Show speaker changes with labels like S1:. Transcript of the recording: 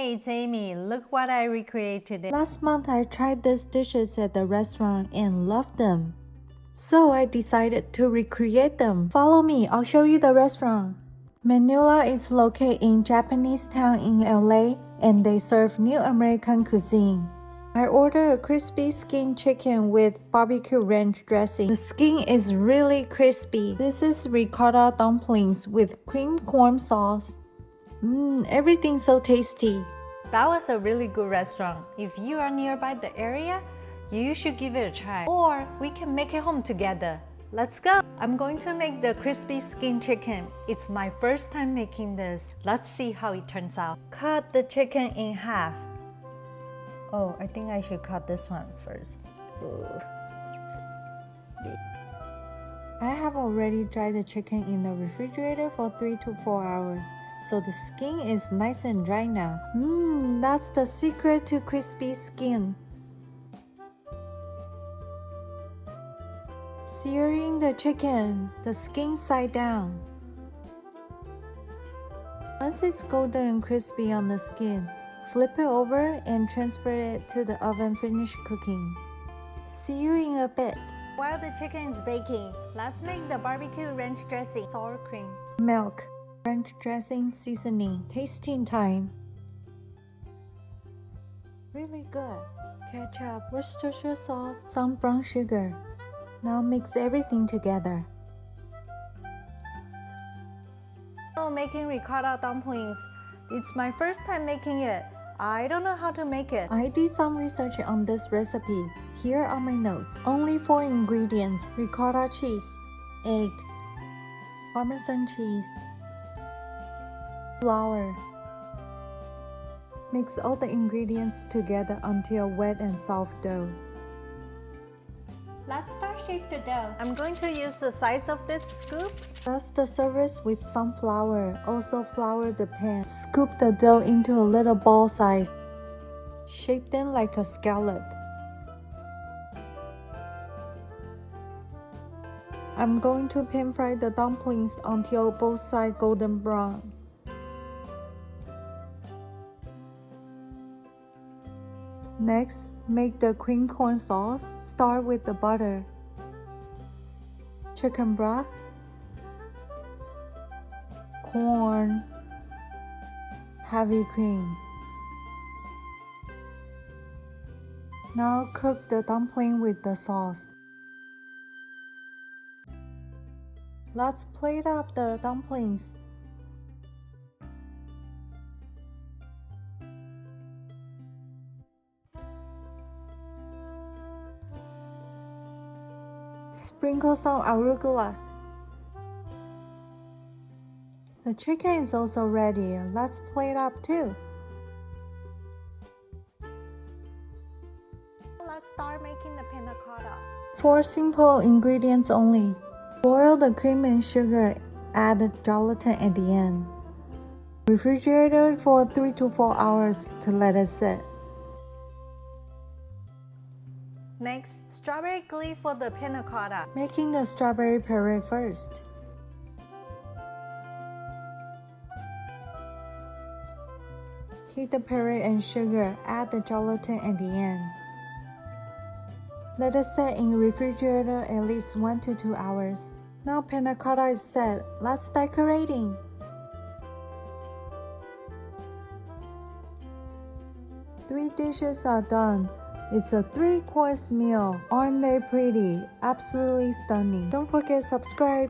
S1: Hey, it's Amy. Look what I recreated today.
S2: Last month I tried these dishes at the restaurant and loved them. So I decided to recreate them. Follow me, I'll show you the restaurant. Manula is located in Japanese town in LA and they serve new American cuisine. I ordered a crispy skin chicken with barbecue ranch dressing. The skin is really crispy. This is ricotta dumplings with cream corn sauce. Everything's so tasty.
S1: That was a really good restaurant. If you are nearby the area, you should give it a try. Or we can make it home together. Let's go! I'm going to make the crispy skin chicken. It's my first time making this. Let's see how it turns out. Cut the chicken in half. Oh, I think I should cut this one first. Ugh.
S2: I have already dried the chicken in the refrigerator for 3 to 4 hours, so the skin is nice and dry now. That's the secret to crispy skin. Searing the chicken, the skin side down. Once it's golden and crispy on the skin, flip it over and transfer it to the oven. Finish cooking. See you in a bit.
S1: While the chicken is baking, let's make the barbecue ranch dressing. Sour cream,
S2: Milk, ranch dressing, seasoning, tasting time. Really good. Ketchup, Worcestershire sauce, some brown sugar. Now mix everything together.
S1: Making ricotta dumplings. It's my first time making it. I don't know how to make it.
S2: I did some research on this recipe. Here are my notes. Only 4 ingredients: ricotta cheese, eggs, Parmesan cheese, flour. Mix all the ingredients together until wet and soft dough.
S1: Let's start shape the dough. I'm going to use the size of this scoop.
S2: Dust the surface with some flour. Also flour the pan. Scoop the dough into a little ball size. Shape them like a scallop. I'm going to pan fry the dumplings until both sides golden brown. Next, make the cream corn sauce. Start with the butter, chicken broth, corn, heavy cream. Now cook the dumpling with the sauce. Let's plate up the dumplings. Sprinkle some arugula. The chicken is also ready. Let's plate up too.
S1: Let's start making the panna cotta.
S2: 4 simple ingredients only. Boil the cream and sugar. Add the gelatin at the end. Refrigerate it for 3 to 4 hours to let it sit.
S1: Next, strawberry glue for the panna cotta.
S2: Making the strawberry puree first. Heat the puree and sugar. Add the gelatin at the end. Let it set in refrigerator at least 1 to 2 hours. Now panna cotta is set. Let's decorating. Three dishes are done. It's a 3-course meal. Aren't they pretty? Absolutely stunning. Don't forget to subscribe.